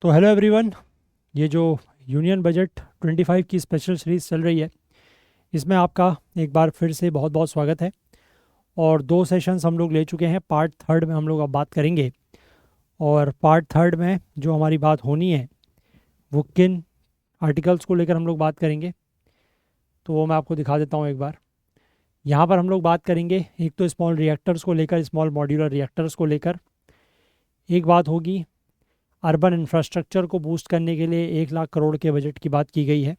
तो hello everyone. ये जो यूनियन बजट 25 की स्पेशल सीरीज़ चल रही है, इसमें आपका एक बार फिर से बहुत बहुत स्वागत है। और दो सेशंस हम लोग ले चुके हैं। पार्ट थर्ड में हम लोग अब बात करेंगे, और पार्ट थर्ड में जो हमारी बात होनी है वो किन आर्टिकल्स को लेकर हम लोग बात करेंगे, तो वो मैं आपको दिखा देता हूँ एक बार। यहाँ पर हम लोग बात करेंगे एक तो स्मॉल रिएक्टर्स को लेकर, स्मॉल मॉड्यूलर रिएक्टर्स को लेकर। एक बात होगी, अर्बन इंफ्रास्ट्रक्चर को बूस्ट करने के लिए 1 लाख करोड़ के बजट की बात की गई है।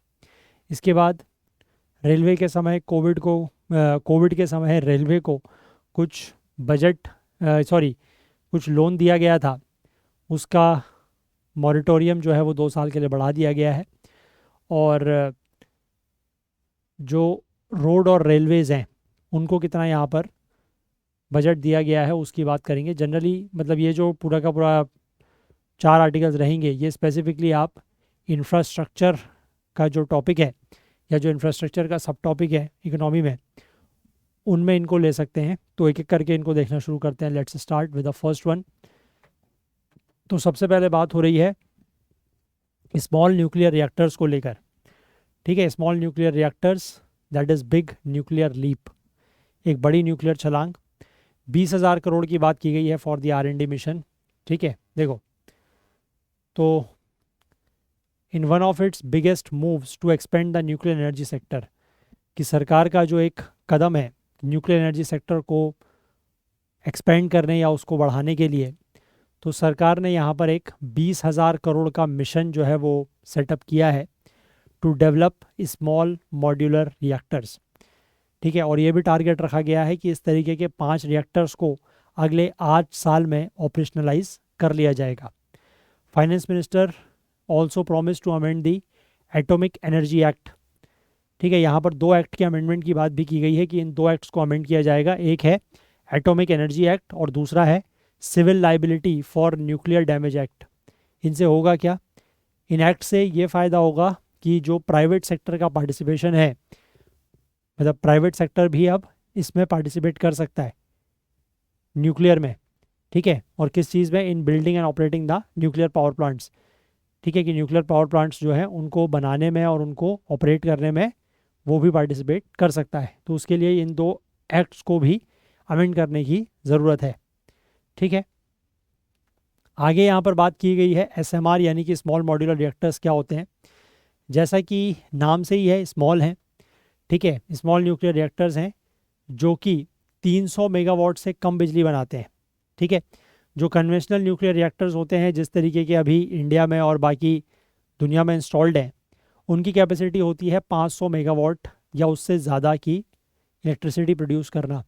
इसके बाद रेलवे के समय कोविड के समय रेलवे को कुछ बजट सॉरी कुछ लोन दिया गया था, उसका मॉरिटोरियम जो है वो 2 साल के लिए बढ़ा दिया गया है। और जो रोड और रेलवेज़ हैं उनको कितना यहाँ पर बजट दिया गया है उसकी बात करेंगे। जनरली मतलब ये जो पूरा का पूरा 4 आर्टिकल्स रहेंगे, ये स्पेसिफिकली आप इंफ्रास्ट्रक्चर का जो टॉपिक है या जो इंफ्रास्ट्रक्चर का सब टॉपिक है इकोनॉमी में, उनमें इनको ले सकते हैं। तो एक एक करके इनको देखना शुरू करते हैं। Let's start with the first one. तो सबसे पहले बात हो रही है स्मॉल न्यूक्लियर रिएक्टर्स को लेकर। ठीक है, small nuclear reactors, that is big nuclear leap, एक बड़ी न्यूक्लियर छलांग। 20,000 करोड़ की बात की गई है फॉर द R&D मिशन। ठीक है, देखो तो in one of its biggest moves to expand the nuclear energy sector, कि सरकार का जो एक कदम है न्यूक्लियर एनर्जी सेक्टर को एक्सपेंड करने या उसको बढ़ाने के लिए, तो सरकार ने यहाँ पर एक 20,000 करोड़ का मिशन जो है वो सेटअप किया है to develop small modular reactors. ठीक है, और ये भी टारगेट रखा गया है कि इस तरीके के 5 रिएक्टर्स को अगले 8 साल में ऑपरेशनलाइज कर लिया जाएगा। Finance minister also promise to amend the atomic energy act. ठीक है, यहाँ पर 2 एक्ट के अमेंडमेंट की बात भी की गई है कि इन 2 एक्ट्स को अमेंड किया जाएगा। एक है एटॉमिक एनर्जी एक्ट और दूसरा है civil liability for nuclear damage act. इनसे होगा क्या? इन एक्ट से ये फ़ायदा होगा कि जो प्राइवेट सेक्टर का पार्टिसिपेशन है, मतलब प्राइवेट सेक्टर भी अब इसमें पार्टिसिपेट कर सकता है न्यूक्लियर में। ठीक है, और किस चीज़ में? इन building and operating the nuclear power plants. ठीक है, कि न्यूक्लियर पावर प्लांट्स जो हैं उनको बनाने में और उनको ऑपरेट करने में वो भी पार्टिसिपेट कर सकता है। तो उसके लिए इन 2 एक्ट्स को भी अमेंड करने की ज़रूरत है। ठीक है, आगे यहाँ पर बात की गई है SMR यानी कि स्मॉल मॉड्यूलर रिएक्टर्स क्या होते हैं। जैसा कि नाम से ही है, स्मॉल हैं। ठीक है, स्मॉल न्यूक्लियर रिएक्टर्स हैं जो कि 300 मेगावाट से कम बिजली बनाते हैं। ठीक है, जो कन्वेंशनल न्यूक्लियर रिएक्टर्स होते हैं जिस तरीके के अभी इंडिया में और बाकी दुनिया में इंस्टॉल्ड हैं, उनकी कैपेसिटी होती है 500 मेगावाट या उससे ज़्यादा की इलेक्ट्रिसिटी प्रोड्यूस करना।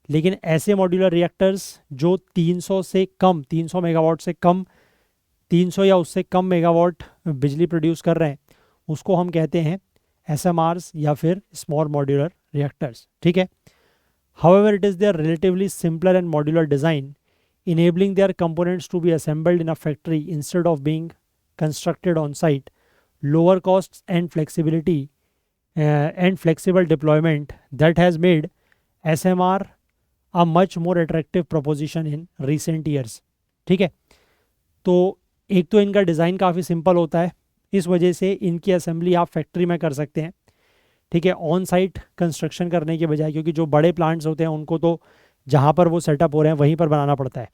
लेकिन ऐसे मॉड्यूलर रिएक्टर्स जो 300 मेगावाट से कम, 300 या उससे कम मेगावाट बिजली प्रोड्यूस कर रहे हैं, उसको हम कहते हैं SMRs या फिर स्मॉल मॉड्यूलर रिएक्टर्स। ठीक है, however it is their relatively simpler and modular design, enabling their components to be assembled in a factory instead of being constructed on site, lower costs and flexibility and flexible deployment that has made SMR a much more attractive proposition in recent years. ठीक है, तो एक तो इनका design काफ़ी simple होता है, इस वजह से इनकी असेंबली आप फैक्ट्री में कर सकते हैं। ठीक है, ऑन साइट कंस्ट्रक्शन करने के बजाय, क्योंकि जो बड़े प्लांट्स होते हैं उनको तो जहाँ पर वो सेटअप हो रहे हैं वहीं पर बनाना पड़ता है,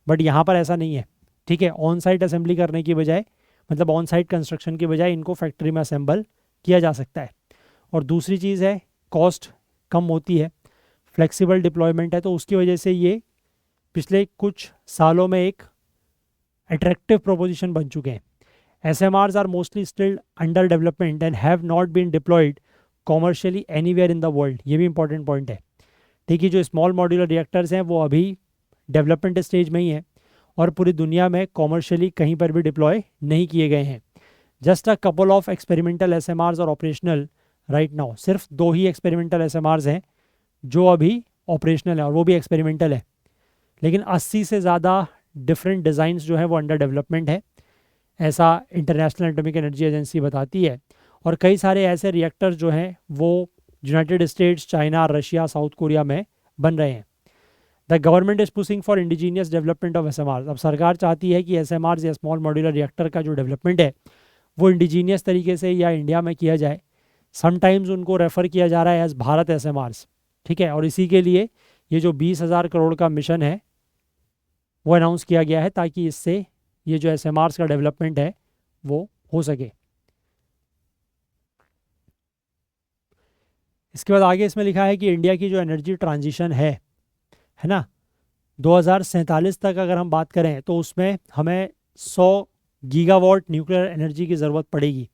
बट यहाँ पर ऐसा नहीं है। ठीक है, ऑन साइट असेंबली करने की बजाय, मतलब ऑन साइट कंस्ट्रक्शन की बजाय इनको फैक्ट्री में असेंबल किया जा सकता है। और दूसरी चीज़ है, कॉस्ट कम होती है, फ्लेक्सिबल डिप्लॉयमेंट है, तो उसकी वजह से ये पिछले कुछ सालों में एक अट्रैक्टिव प्रोपोजिशन बन चुके हैं। SMRs are mostly still under development and have not been deployed commercially anywhere in the world. ये भी इंपॉर्टेंट पॉइंट है। ठीक है, जो स्मॉल मॉड्यूलर रिएक्टर्स हैं वो अभी डेवलपमेंट स्टेज में ही हैं और पूरी दुनिया में कॉमर्शियली कहीं पर भी डिप्लॉय नहीं किए गए हैं। Just a couple of experimental SMRs और ऑपरेशनल राइट नाउ। सिर्फ 2 ही एक्सपेरिमेंटल SMRs हैं जो अभी ऑपरेशनल है, और वो भी एक्सपेरिमेंटल है। लेकिन 80 से ज़्यादा डिफरेंट डिज़ाइंस जो है वो अंडर डेवलपमेंट है, ऐसा इंटरनेशनल एटॉमिक एनर्जी एजेंसी बताती है। और कई सारे ऐसे रिएक्टर्स जो हैं वो United states, China, Russia, south Korea में बन रहे हैं। The government is pushing for indigenous development of SMRs। अब सरकार चाहती है कि SMRs या स्मॉल मॉड्यूलर रिएक्टर का जो डेवलपमेंट है वो इंडिजीनियस तरीके से या इंडिया में किया जाए। समटाइम्स उनको रेफ़र किया जा रहा है एज भारत SMRs, ठीक है। और इसी के लिए ये जो 20,000 करोड़ का मिशन है वो अनाउंस किया गया है, ताकि इससे ये जो SMRs का डेवलपमेंट है वो हो सके। इसके बाद आगे इसमें लिखा है कि इंडिया की जो एनर्जी ट्रांजिशन है ना, 2047 तक अगर हम बात करें तो उसमें हमें 100 गीगावाट न्यूक्लियर एनर्जी की ज़रूरत पड़ेगी।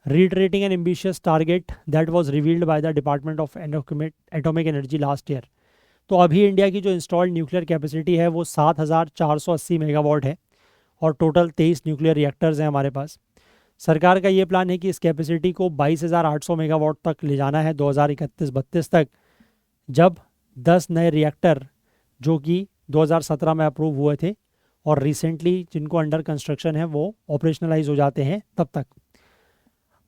reiterating an ambitious target that was revealed by the Department of Atomic Energy last year। तो अभी इंडिया की जो इंस्टॉल्ड न्यूक्लियर कैपेसिटी है वो 7,480 मेगावाट है और टोटल 23 न्यूक्लियर रिएक्टर्स हैं हमारे पास। सरकार का ये प्लान है कि इस कैपेसिटी को 22,800 मेगावाट तक ले जाना है 2031-32 तक, जब 10 नए रिएक्टर जो कि 2017 में अप्रूव हुए थे और रिसेंटली जिनको अंडर कंस्ट्रक्शन है वो ऑपरेशनलाइज हो जाते हैं तब तक।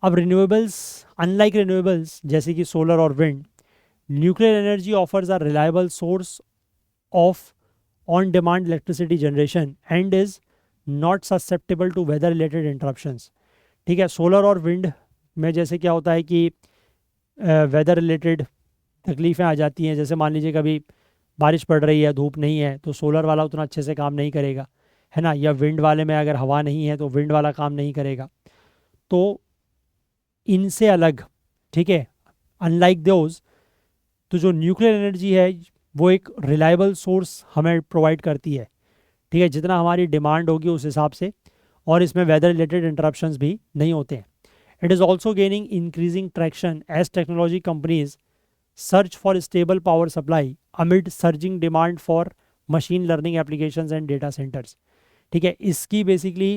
अब रिन्यूएबल्स, अनलाइक रिन्यूएबल्स जैसे कि सोलर और wind, nuclear energy offers a reliable source of on demand electricity generation and is not susceptible to weather related interruptions, ठीक है। सोलर और विंड में जैसे क्या होता है कि वेदर रिलेटेड तकलीफ़ें आ जाती हैं, जैसे मान लीजिए कभी बारिश पड़ रही है, धूप नहीं है, तो सोलर वाला उतना अच्छे से काम नहीं करेगा, है ना। या विंड वाले में अगर हवा नहीं है तो विंड वाला काम नहीं करेगा। तो इनसे अलग, ठीक है, अनलाइक दोज, तो जो न्यूक्लियर एनर्जी है वो एक रिलायबल सोर्स हमें प्रोवाइड करती है, ठीक है, जितना हमारी डिमांड होगी उस हिसाब से, और इसमें वेदर रिलेटेड इंटरप्शंस भी नहीं होते हैं। It is also gaining increasing traction as technology companies search for stable power supply amid surging demand for machine learning applications and data centres, ठीक है। इसकी बेसिकली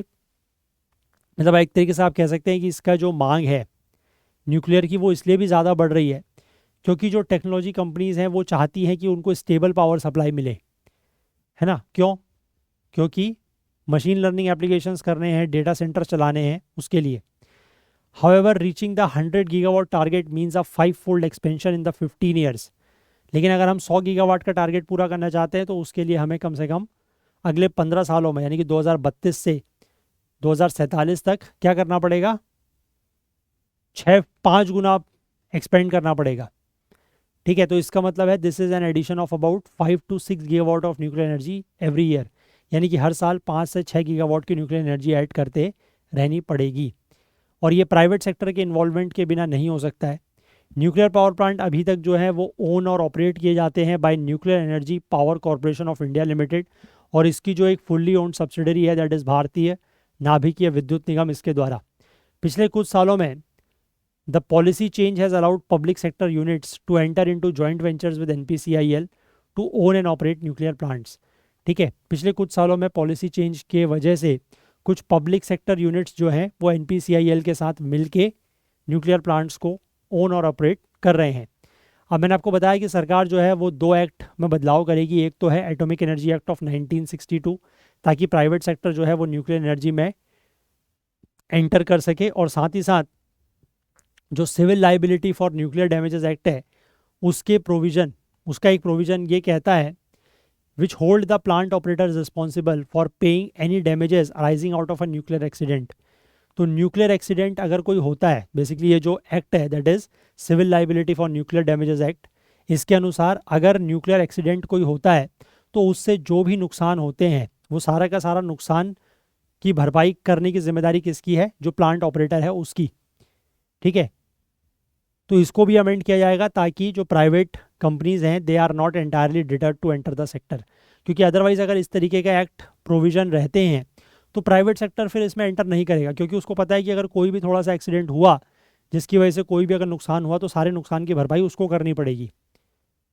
मतलब एक तरीके से आप कह सकते हैं कि इसका जो मांग है न्यूक्लियर की वो इसलिए भी ज़्यादा बढ़ रही है क्योंकि जो टेक्नोलॉजी कंपनीज़ हैं वो चाहती हैं कि उनको स्टेबल पावर सप्लाई मिले, है ना। क्यों? क्योंकि मशीन लर्निंग एप्लीकेशंस करने हैं, डेटा सेंटर चलाने हैं, उसके लिए। However reaching the 100 gigawatt target means a 5-fold expansion in the 15 years. लेकिन अगर हम 100 गीगावाट का टारगेट पूरा करना चाहते हैं तो उसके लिए हमें कम से कम अगले 15 सालों में, यानी कि 2032 से 2047 तक क्या करना पड़ेगा, 5 गुना एक्सपेंड करना पड़ेगा, ठीक है। तो इसका मतलब है this is an addition of about 5 to 6 gigawatt of nuclear energy every year, यानी कि हर साल 5 से 6 गीगावाट की न्यूक्लियर एनर्जी ऐड करते रहनी पड़ेगी। और ये प्राइवेट सेक्टर के इन्वॉल्वमेंट के बिना नहीं हो सकता है। न्यूक्लियर पावर प्लांट अभी तक जो है वो ओन और ऑपरेट किए जाते हैं bye nuclear energy power corporation of India limited, और इसकी जो एक फुल्ली ओन्ड सब्सिडरी है दैट इज़ भारतीय नाभिकीय विद्युत निगम, इसके द्वारा। पिछले कुछ सालों में the policy change has allowed public sector units to enter into joint ventures with NPCIL to own and operate nuclear plants, ठीक है। पिछले कुछ सालों में पॉलिसी चेंज के वजह से कुछ पब्लिक सेक्टर यूनिट्स जो हैं वो NPCIL के साथ मिलके न्यूक्लियर प्लांट्स को ओन और ऑपरेट कर रहे हैं। अब मैंने आपको बताया कि सरकार जो है वो 2 एक्ट में बदलाव करेगी। एक तो है एटॉमिक एनर्जी एक्ट ऑफ 1962, ताकि प्राइवेट सेक्टर जो है वो न्यूक्लियर एनर्जी में एंटर कर सके, और साथ ही साथ जो civil liability for nuclear damages act है उसके प्रोविज़न, उसका एक प्रोविज़न ये कहता है which hold the plant operators responsible for paying any damages arising out of a nuclear accident। तो न्यूक्लियर एक्सीडेंट अगर कोई होता है, बेसिकली ये जो एक्ट है that is civil liability for nuclear damages act, इसके अनुसार अगर न्यूक्लियर एक्सीडेंट कोई होता है तो उससे जो भी नुकसान होते हैं वो सारा का सारा नुकसान की भरपाई करने की जिम्मेदारी किसकी है, जो प्लांट ऑपरेटर है उसकी, ठीक है। तो इसको भी अमेंड किया जाएगा ताकि जो प्राइवेट कंपनीज हैं they are not entirely deterred to enter the sector, क्योंकि अदरवाइज अगर इस तरीके का एक्ट प्रोविज़न रहते हैं तो प्राइवेट सेक्टर फिर इसमें एंटर नहीं करेगा, क्योंकि उसको पता है कि अगर कोई भी थोड़ा सा एक्सीडेंट हुआ जिसकी वजह से कोई भी अगर नुकसान हुआ तो सारे नुकसान की भरपाई उसको करनी पड़ेगी,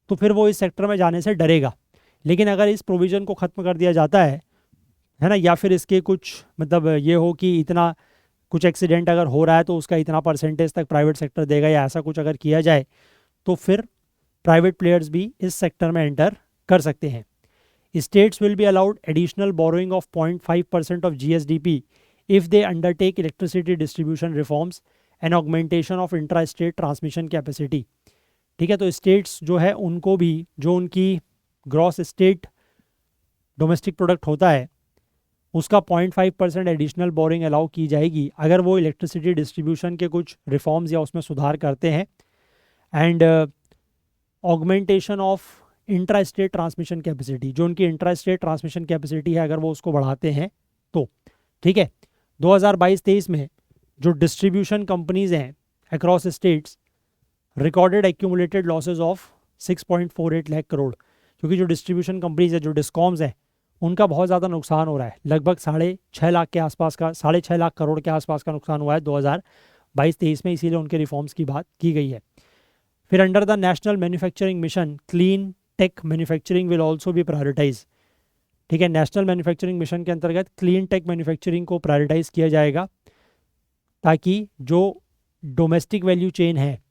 तो फिर वो इस सेक्टर में जाने से डरेगा। लेकिन अगर इस प्रोविज़न को ख़त्म कर दिया जाता है ना, या फिर इसके कुछ मतलब ये हो कि इतना कुछ एक्सीडेंट अगर हो रहा है तो उसका इतना परसेंटेज तक प्राइवेट सेक्टर देगा, या ऐसा कुछ अगर किया जाए तो फिर प्राइवेट प्लेयर्स भी इस सेक्टर में एंटर कर सकते हैं। States will be allowed additional borrowing of 0.5% of GSDP if they undertake electricity distribution reforms and augmentation of intra state transmission capacity, ठीक है। तो स्टेट्स जो है उनको भी जो उनकी ग्रॉस स्टेट डोमेस्टिक प्रोडक्ट होता है उसका 0.5% एडिशनल बोरिंग अलाउ की जाएगी अगर वो इलेक्ट्रिसिटी डिस्ट्रीब्यूशन के कुछ रिफॉर्म्स या उसमें सुधार करते हैं। And augmentation of intra state transmission capacity, जो उनकी इंट्रा स्टेट ट्रांसमिशन कैपेसिटी है अगर वो उसको बढ़ाते हैं तो ठीक है। 2022-23 में जो डिस्ट्रीब्यूशन कंपनीज हैं across states recorded accumulated losses of 6.48 lakh crore, क्योंकि जो डिस्ट्रीब्यूशन कंपनीज है, जो डिस्कॉम्स हैं, उनका बहुत ज़्यादा नुकसान हो रहा है। लगभग 6.5 लाख के आसपास का, 6.5 लाख करोड़ के आसपास का नुकसान हुआ है 2022-23 में, इसीलिए उनके रिफॉर्म्स की बात की गई है। फिर under the national manufacturing mission clean tech manufacturing will also be prioritise. ठीक है, नेशनल मैन्युफैक्चरिंग मिशन के अंतर्गत क्लीन टेक मैन्युफैक्चरिंग को प्रायोरिटाइज किया जाएगा ताकि जो डोमेस्टिक वैल्यू चेन है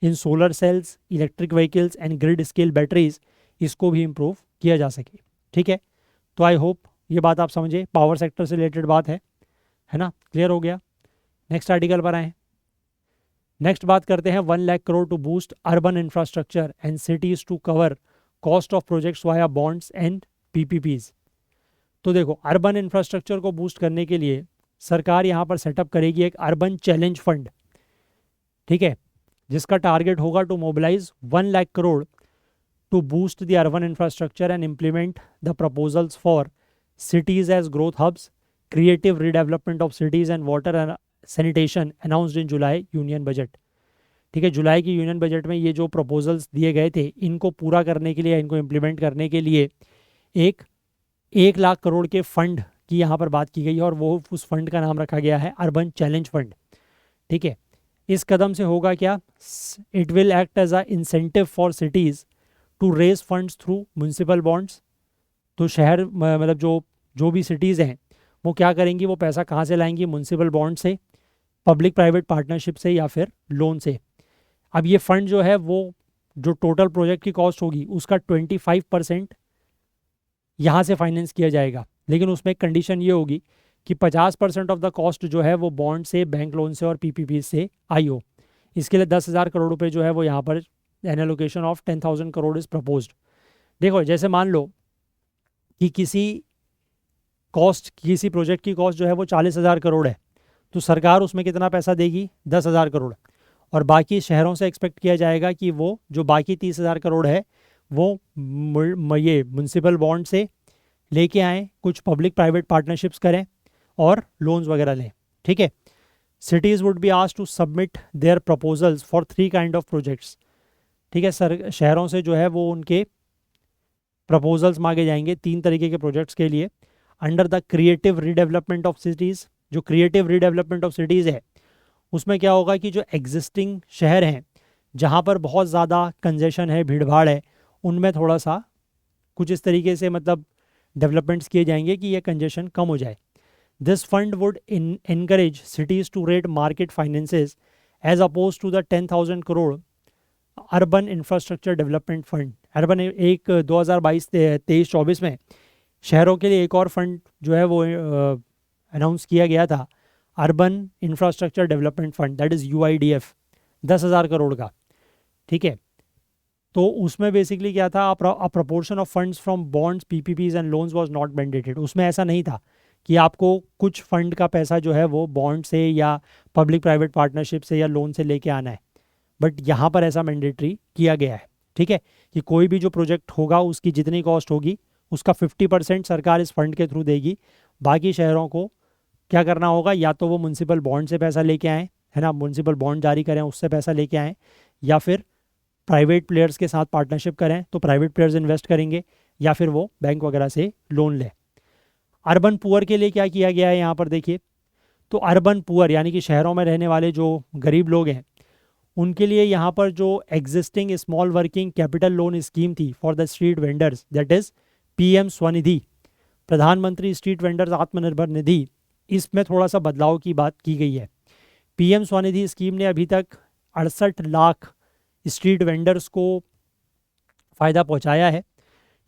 in solar cells, electric vehicles and grid scale batteries, इसको भी इम्प्रूव किया जा सके। ठीक है, तो आई होप ये बात आप समझे, पावर सेक्टर से रिलेटेड बात है ना, क्लियर हो गया। नेक्स्ट आर्टिकल पर आए। नेक्स्ट बात करते हैं 1 lakh crore to boost urban infrastructure and cities to cover cost of projects via bonds and PPPs. तो देखो, अर्बन इंफ्रास्ट्रक्चर को बूस्ट करने के लिए सरकार यहाँ पर सेटअप करेगी एक अर्बन चैलेंज फंड। ठीक है, जिसका टारगेट होगा to mobilise 1 lakh crore to boost the urban infrastructure and implement the proposals for cities as growth hubs, creative redevelopment of cities and water and sanitation announced in July union budget. ठीक है, जुलाई की union budget में ये जो proposals दिए गए थे, इनको पूरा करने के लिए, इनको इम्प्लीमेंट करने के लिए एक 1 लाख करोड़ के फंड की यहाँ पर बात की गई है और वो उस फंड का नाम रखा गया है अर्बन चैलेंज फंड। ठीक है, इस कदम से होगा क्या, it will act as a incentive for cities to raise funds through municipal bonds. तो शहर मतलब जो भी सिटीज़ हैं वो क्या करेंगी, वो पैसा कहाँ से लाएंगी, म्यूनसिपल बॉन्ड से, पब्लिक प्राइवेट पार्टनरशिप से या फिर लोन से। अब ये फंड जो है वो जो टोटल प्रोजेक्ट की कॉस्ट होगी उसका 25% यहाँ से फाइनेंस किया जाएगा, लेकिन उसमें एक कंडीशन ये होगी कि 50% ऑफ द कॉस्ट जो है वो बॉन्ड से, बैंक लोन से और पीपीपी से आई हो। इसके लिए 10,000 करोड़ रुपए जो है वो यहाँ पर N allocation of 10,000 crore is proposed. देखो, जैसे मान लो कि किसी प्रोजेक्ट की कॉस्ट जो है वो 40,000 करोड़ है, तो सरकार उसमें कितना पैसा देगी, 10,000 करोड़, और बाकी शहरों से एक्सपेक्ट किया जाएगा कि वो जो बाकी 30,000 करोड़ है वो ये म्यूनसिपल बॉन्ड से लेके आएँ, कुछ पब्लिक प्राइवेट पार्टनरशिप्स करें और लोन्स वगैरह लें। ठीक है, cities would be asked to submit their proposals for 3 kind of projects. ठीक है, शहरों से जो है वो उनके प्रपोजल्स मांगे जाएंगे 3 तरीके के प्रोजेक्ट्स के लिए। Under the creative redevelopment of cities, जो क्रिएटिव रीडेवलपमेंट ऑफ सिटीज़ है उसमें क्या होगा कि जो एग्जिस्टिंग शहर हैं जहाँ पर बहुत ज़्यादा कंजेशन है, भीड़ भाड़ है, उनमें थोड़ा सा कुछ इस तरीके से मतलब डेवलपमेंट्स किए जाएंगे कि ये कंजेशन कम हो जाए। This fund would encourage cities to rate market finances as opposed to the 10,000 crore urban infrastructure development fund. Urban एक 2022-23-24 में शहरों के लिए एक और फंड जो है वो अनाउंस किया गया था, urban infrastructure development fund, that is UIDF, 10,000 crore का। ठीक है, तो उसमें बेसिकली क्या था, a proportion of funds from bonds, PPPs and loans was not mandated. उसमें ऐसा नहीं था कि आपको कुछ फंड का पैसा जो है वो बॉन्ड से या पब्लिक प्राइवेट पार्टनरशिप से या लोन से लेके आना है, बट यहाँ पर ऐसा मैंडेटरी किया गया है। ठीक है, कि कोई भी जो प्रोजेक्ट होगा उसकी जितनी कॉस्ट होगी उसका 50% सरकार इस फंड के थ्रू देगी। बाकी शहरों को क्या करना होगा, या तो वो म्यूनसिपल बॉन्ड से पैसा लेके आएँ, है ना, म्यूनसिपल बॉन्ड जारी करें उससे पैसा लेके आएँ, या फिर प्राइवेट प्लेयर्स के साथ पार्टनरशिप करें तो प्राइवेट प्लेयर्स इन्वेस्ट करेंगे, या फिर वो बैंक वगैरह से लोन लें। अर्बन पुअर के लिए क्या किया गया है यहाँ पर देखिए, तो अर्बन पुअर यानी कि शहरों में रहने वाले जो गरीब लोग हैं उनके लिए यहाँ पर जो existing small working capital loan scheme थी for the street vendors, that is PM Svanidhi, प्रधानमंत्री स्ट्रीट वेंडर्स आत्मनिर्भर निधि, इसमें थोड़ा सा बदलाव की बात की गई है। PM स्वनिधि स्कीम ने अभी तक 68 लाख स्ट्रीट वेंडर्स को फ़ायदा पहुंचाया है।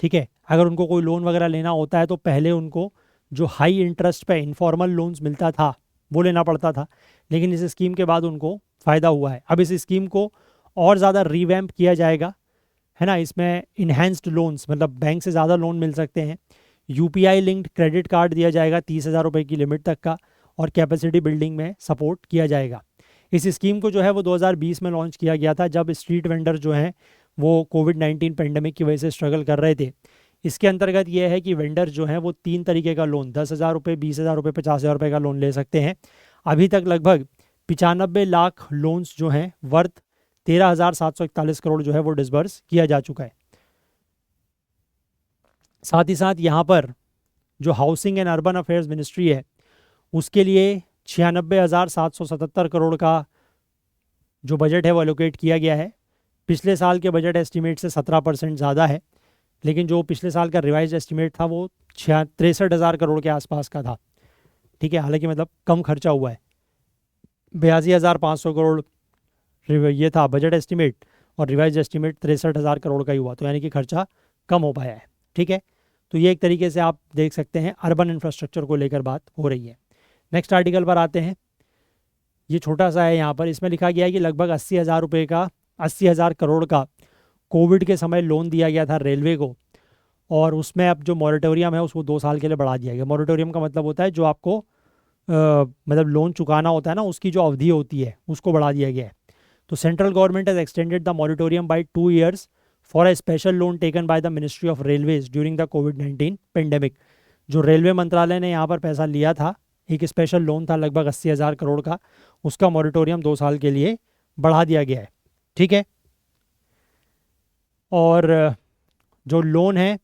ठीक है, अगर उनको कोई लोन वगैरह लेना होता है तो पहले उनको जो हाई इंटरेस्ट पे इनफॉर्मल लोन्स मिलता था वो लेना पड़ता था, लेकिन इस स्कीम के बाद उनको फ़ायदा हुआ है। अब इस स्कीम को और ज़्यादा रिवैम्प किया जाएगा है ना, इसमें इन्हेंस्ड लोन्स मतलब बैंक से ज़्यादा लोन मिल सकते हैं। यूपीआई लिंक्ड क्रेडिट कार्ड दिया जाएगा 30,000 रुपये की लिमिट तक का, और कैपेसिटी बिल्डिंग में सपोर्ट किया जाएगा। इस स्कीम को जो है वो 2020 में लॉन्च किया गया था, जब स्ट्रीट वेंडर जो हैं वो कोविड-19 पेंडेमिक की वजह से स्ट्रगल कर रहे थे। इसके अंतर्गत ये है कि वेंडर जो हैं वो 3 तरीके का लोन, 10,000 रुपये, 20,000 रुपये, 50,000 रुपये का लोन ले सकते हैं। अभी तक लगभग 95 लाख लोन्स जो हैं वर्थ 13,741 करोड़ जो है वो डिसबर्स किया जा चुका है। साथ ही साथ यहाँ पर जो housing and urban affairs ministry है उसके लिए 96,777 करोड़ का जो बजट है वो एलोकेट किया गया है। पिछले साल के बजट एस्टिमेट से 17% ज़्यादा है, लेकिन जो पिछले साल का रिवाइज एस्टिमेट था वो 63,000 करोड़ के आसपास का था। ठीक है, हालांकि मतलब कम खर्चा हुआ है। 82,500 करोड़ ये था बजट एस्टिमेट, और रिवाइज एस्टिमेट 63,000 करोड़ का ही हुआ, तो यानी कि खर्चा कम हो पाया है। ठीक है, तो ये एक तरीके से आप देख सकते हैं अर्बन इंफ्रास्ट्रक्चर को लेकर बात हो रही है। नेक्स्ट आर्टिकल पर आते हैं। ये छोटा सा है, यहाँ पर इसमें लिखा गया है कि लगभग 80,000 करोड़ का कोविड के समय लोन दिया गया था रेलवे को, और उसमें अब जो मॉरेटोरियम है उसको 2 साल के लिए बढ़ा दिया गया। मॉरेटोरियम का मतलब होता है जो आपको मतलब लोन चुकाना होता है ना, उसकी जो अवधि होती है उसको बढ़ा दिया गया है। तो central government has extended the moratorium by 2 years for a special loan taken by the ministry of railways during the कोविड-19 पेंडेमिक। जो रेलवे मंत्रालय ने यहाँ पर पैसा लिया था, एक स्पेशल लोन था लगभग 80,000 करोड़ का, उसका मॉरेटोरियम 2 साल के लिए बढ़ा दिया गया है। ठीक है, और जो लोन है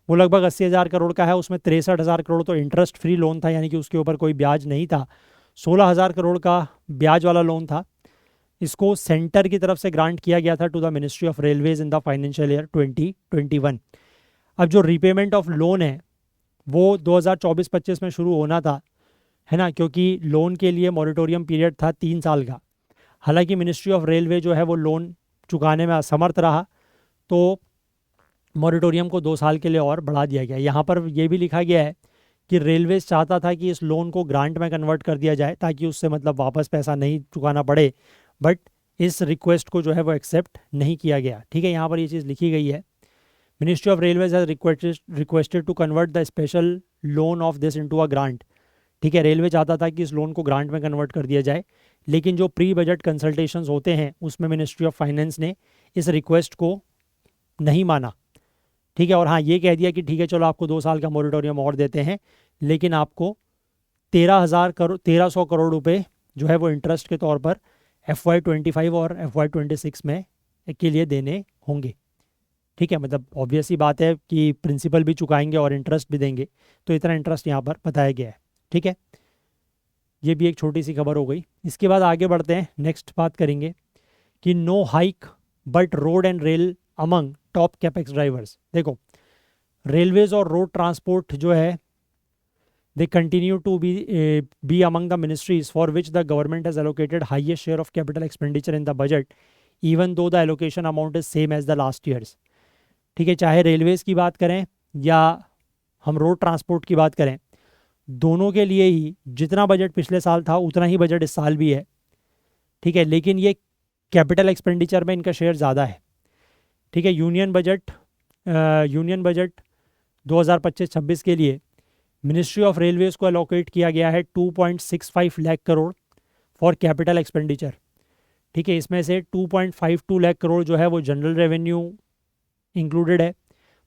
वो लगभग 80,000 करोड़ का है, उसमें 63,000 करोड़ तो इंटरेस्ट फ्री लोन था, यानी कि उसके ऊपर कोई ब्याज नहीं था। 16,000 करोड़ का ब्याज वाला लोन था। इसको सेंटर की तरफ से ग्रांट किया गया था to the ministry of railways in the financial year 2021। अब जो रीपेमेंट ऑफ लोन है वो 2024-25 में शुरू होना था, है ना, क्योंकि लोन के लिए मॉरेटोरियम पीरियड था 3 साल का। हालांकि मिनिस्ट्री ऑफ रेलवे जो है वो लोन चुकाने में असमर्थ रहा, तो मॉरेटोरियम को 2 साल के लिए और बढ़ा दिया गया। यहाँ पर यह भी लिखा गया है कि रेलवेज चाहता था कि इस लोन को ग्रांट में कन्वर्ट कर दिया जाए, ताकि उससे मतलब वापस पैसा नहीं चुकाना पड़े, बट इस रिक्वेस्ट को जो है वो एक्सेप्ट नहीं किया गया। ठीक है, यहाँ पर ये चीज़ लिखी गई है। Ministry of railways has requested to convert the special loan of this into a grant. ठीक है, रेलवे चाहता था कि इस लोन को ग्रांट में कन्वर्ट कर दिया जाए, लेकिन जो प्री बजट कंसल्टेशंस होते हैं उसमें मिनिस्ट्री ऑफ फाइनेंस ने इस रिक्वेस्ट को नहीं माना। ठीक है, और हाँ ये कह दिया कि ठीक है चलो आपको 2 साल का मॉरेटोरियम और देते हैं, लेकिन आपको 1300 करोड़ रुपए जो है वो इंटरेस्ट के तौर पर FY25 और FY26 में के लिए देने होंगे। ठीक है, मतलब ऑब्वियस ही बात है कि प्रिंसिपल भी चुकाएंगे और इंटरेस्ट भी देंगे, तो इतना इंटरेस्ट यहाँ पर बताया गया है। ठीक है, ये भी एक छोटी सी खबर हो गई। इसके बाद आगे बढ़ते हैं, नेक्स्ट बात करेंगे कि no hike but road and rail among top capex drivers. देखो, रेलवेज और रोड ट्रांसपोर्ट जो है they continue to be among the ministries for which the government has allocated highest share of capital expenditure in the budget, even though the allocation amount is same as the last years। ठीक है, चाहे Railways की बात करें या हम road transport की बात करें, दोनों के लिए ही जितना बजट पिछले साल था उतना ही बजट इस साल भी है। ठीक है, लेकिन ये कैपिटल एक्सपेंडिचर में इनका शेयर ज़्यादा है। ठीक है, यूनियन बजट 2025-26 के लिए मिनिस्ट्री ऑफ रेलवेज़ को अलोकेट किया गया है 2.65 lakh crore for capital expenditure. ठीक है, इसमें से 2.52 लाख करोड़ जो है वो जनरल रेवेन्यू इंक्लूडेड है,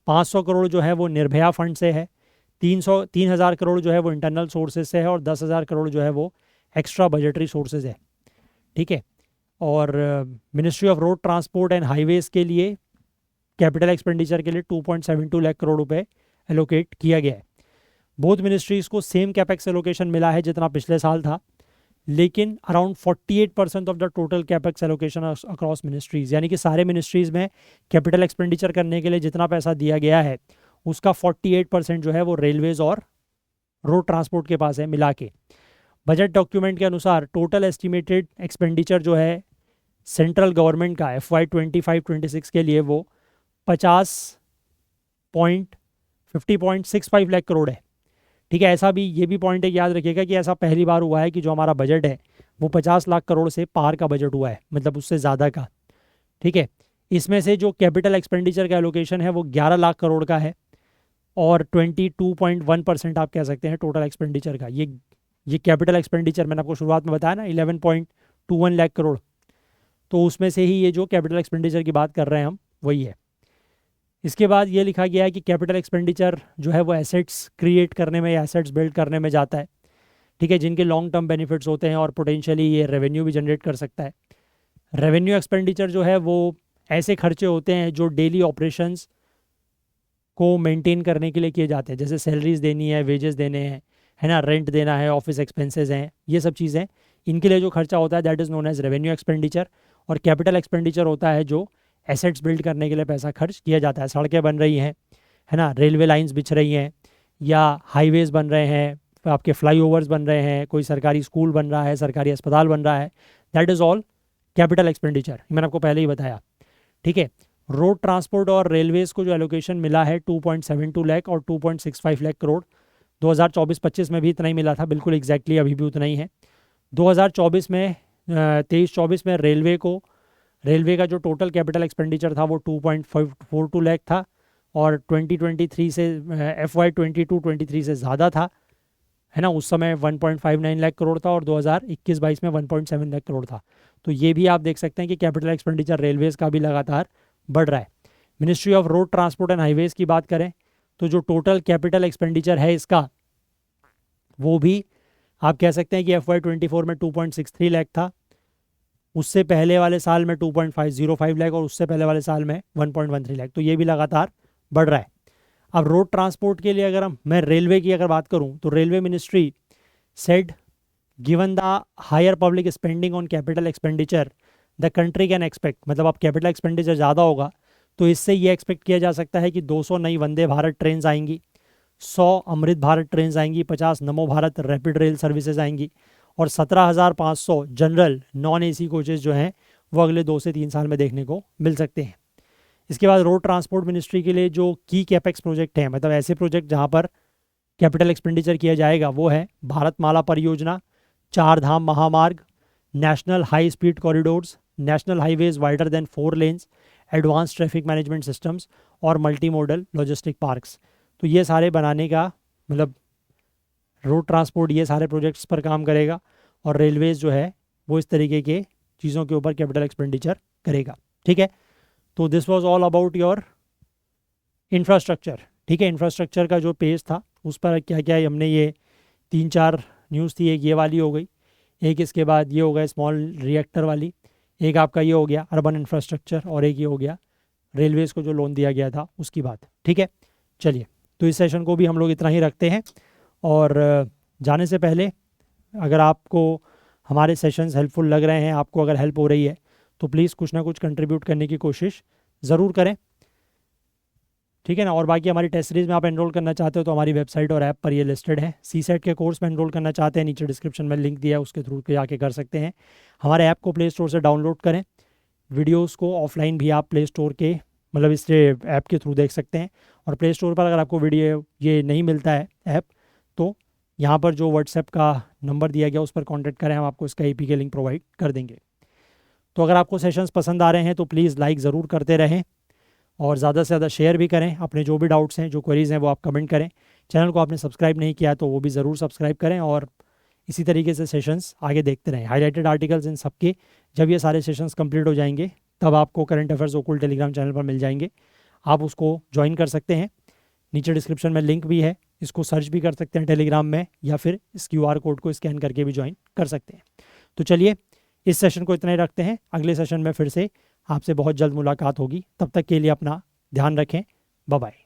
500 करोड़ जो है वो निर्भया फंड से है, 3,000 करोड़ जो है वो इंटरनल सोर्सेज से है, और 10,000 करोड़ जो है वो एक्स्ट्रा बजटरी सोर्सेज है। ठीक है, और ministry of road transport and highways के लिए कैपिटल एक्सपेंडिचर के लिए 2.72 लाख करोड़ रुपए एलोकेट किया गया है। बोथ मिनिस्ट्रीज़ को सेम कैपेक्स एलोकेशन मिला है जितना पिछले साल था, लेकिन around 48% of the total capex allocation across ministries, यानी कि सारे मिनिस्ट्रीज़ में कैपिटल एक्सपेंडिचर करने के लिए जितना पैसा दिया गया है उसका 48% जो है वो रेलवेज़ और रोड ट्रांसपोर्ट के पास है मिला के। बजट डॉक्यूमेंट के अनुसार टोटल एस्टिमेटेड एक्सपेंडिचर जो है सेंट्रल गवर्नमेंट का FY25-26 के लिए वो 50.65 लाख करोड़ है। ठीक है, ऐसा भी ये भी पॉइंट है, याद रखिएगा कि ऐसा पहली बार हुआ है कि जो हमारा बजट है वो 50 लाख करोड़ से पार का बजट हुआ है, मतलब उससे ज़्यादा का। ठीक है, इसमें से जो कैपिटल एक्सपेंडिचर का एलोकेशन है वो 11 लाख करोड़ का है और 22.1% आप कह सकते हैं टोटल एक्सपेंडिचर का। ये कैपिटल एक्सपेंडिचर मैंने आपको शुरुआत में बताया ना 11.21 लाख करोड़, तो उसमें से ही ये जो कैपिटल एक्सपेंडिचर की बात कर रहे हैं हम वही है। इसके बाद ये लिखा गया है कि कैपिटल एक्सपेंडिचर जो है वो एसेट्स क्रिएट करने में या एसेट्स बिल्ड करने में जाता है, ठीक है, जिनके लॉन्ग टर्म बेनिफिट्स होते हैं और पोटेंशियली ये रेवेन्यू भी जनरेट कर सकता है। रेवेन्यू एक्सपेंडिचर जो है वो ऐसे खर्चे होते हैं जो डेली ऑपरेशंस को मेंटेन करने के लिए किए जाते हैं, जैसे सैलरीज देनी है, वेजेस देने हैं, है ना, रेंट देना है, ऑफिस एक्सपेंसेस हैं, ये सब चीज़ें, इनके लिए जो खर्चा होता है that is known as revenue expenditure. और कैपिटल एक्सपेंडिचर होता है जो एसेट्स बिल्ड करने के लिए पैसा खर्च किया जाता है। सड़कें बन रही हैं, है ना, रेलवे लाइंस बिछ रही हैं, या हाईवेज़ बन रहे हैं, आपके फ्लाईओवर्स बन रहे हैं, कोई सरकारी स्कूल बन रहा है, सरकारी अस्पताल बन रहा है, that is all capital expenditure. मैंने आपको पहले ही बताया, ठीक है। रोड ट्रांसपोर्ट और रेलवेज़ को जो एलोकेशन मिला है 2.72 लाख और 2.65 लाख करोड़, 2024-25 में भी इतना ही मिला था, बिल्कुल एग्जैक्टली अभी भी उतना ही है। 2024 में 23-24 में रेलवे का जो टोटल कैपिटल एक्सपेंडिचर था वो 2.42 लाख था और 2023 से FY 22-23 से ज़्यादा था, है ना, उस समय 1.59 लाख करोड़ था और 2021-22 में 1.7 लाख करोड़ था। तो ये भी आप देख सकते हैं कि कैपिटल एक्सपेंडिचर रेलवेज़ का भी लगातार बढ़ रहा है। Ministry of road transport and highways की बात करें तो जो टोटल कैपिटल एक्सपेंडिचर है इसका, वो भी आप कह सकते हैं कि FY 24 में 2.63 लाख था, उससे पहले वाले साल में 2.505 लाख और उससे पहले वाले साल में 1.13 लाख, तो ये भी लगातार बढ़ रहा है। अब रोड ट्रांसपोर्ट के लिए अगर मैं रेलवे की अगर बात करूं तो railway ministry said given the higher public spending on capital expenditure the country can expect, मतलब अब कैपिटल एक्सपेंडिचर ज़्यादा होगा तो इससे ये एक्सपेक्ट किया जा सकता है कि 200 नई वंदे भारत ट्रेन आएंगी, 100 अमृत भारत ट्रेन आएंगी, 50 नमो भारत रैपिड रेल सर्विसेज आएंगी और 17,500 जनरल नॉन AC कोचेज़ जो हैं वो अगले 2 से 3 साल में देखने को मिल सकते हैं। इसके बाद रोड ट्रांसपोर्ट मिनिस्ट्री के लिए जो की कैपेक्स प्रोजेक्ट हैं, मतलब ऐसे प्रोजेक्ट जहाँ पर कैपिटल एक्सपेंडिचर किया जाएगा, वो है भारतमाला परियोजना, 4 धाम महामार्ग, national high speed corridors, national highways wider than 4 lens, advance traffic management systems और मल्टी मॉडल लॉजिस्टिक पार्क्स। तो ये सारे बनाने का मतलब रोड ट्रांसपोर्ट ये सारे प्रोजेक्ट्स पर काम करेगा और रेलवेज़ जो है वो इस तरीके के चीज़ों के ऊपर कैपिटल एक्सपेंडिचर करेगा, ठीक है। तो this was all about your infrastructure, ठीक है। इंफ्रास्ट्रक्चर का जो पेज था उस पर क्या क्या हमने ये 3-4 न्यूज़ थी, एक ये वाली हो गई, एक इसके बाद ये हो गया स्मॉल रिएक्टर वाली, एक आपका ये हो गया अर्बन इंफ्रास्ट्रक्चर और एक ये हो गया रेलवेज़ को जो लोन दिया गया था उसकी बात, ठीक है। चलिए, तो इस सेशन को भी हम लोग इतना ही रखते हैं और जाने से पहले अगर आपको हमारे सेशंस हेल्पफुल लग रहे हैं, आपको अगर हेल्प हो रही है तो प्लीज़ कुछ ना कुछ कंट्रीब्यूट करने की कोशिश ज़रूर करें, ठीक है ना। और बाकी हमारी टेस्ट सीरीज़ में आप एनरोल करना चाहते हो तो हमारी वेबसाइट और ऐप पर ये लिस्टेड है। CSET के कोर्स में एनरोल करना चाहते हैं, नीचे डिस्क्रिप्शन में लिंक दिया है, उसके थ्रू जाके कर सकते हैं। हमारे ऐप को प्ले स्टोर से डाउनलोड करें, वीडियोज़ को ऑफलाइन भी आप प्ले स्टोर के मतलब इस ऐप के थ्रू देख सकते हैं। और प्ले स्टोर पर अगर आपको वीडियो ये नहीं मिलता है ऐप, तो यहाँ पर जो व्हाट्सएप का नंबर दिया गया उस पर कॉन्टैक्ट करें, हम आपको इसका APK लिंक प्रोवाइड कर देंगे। तो अगर आपको सेशंस पसंद आ रहे हैं तो प्लीज़ लाइक ज़रूर करते रहें और ज़्यादा से ज़्यादा शेयर भी करें। अपने जो भी डाउट्स हैं, जो क्वेरीज़ हैं, वो आप कमेंट करें। चैनल को आपने सब्सक्राइब नहीं किया तो वो भी ज़रूर सब्सक्राइब करें और इसी तरीके से सेशंस आगे देखते रहें। हाईलाइटेड आर्टिकल्स इन सबके जब ये सारे सेशंस कंप्लीट हो जाएंगे तब आपको करंट अफेयर्स ओकुल टेलीग्राम चैनल पर मिल जाएंगे, आप उसको ज्वाइन कर सकते हैं। नीचे डिस्क्रिप्शन में लिंक भी है, इसको सर्च भी कर सकते हैं टेलीग्राम में या फिर इस QR कोड को स्कैन करके भी ज्वाइन कर सकते हैं। तो चलिए, इस सेशन को इतना ही रखते हैं। अगले सेशन में फिर से आपसे बहुत जल्द मुलाकात होगी। तब तक के लिए अपना ध्यान रखें। Bye bye.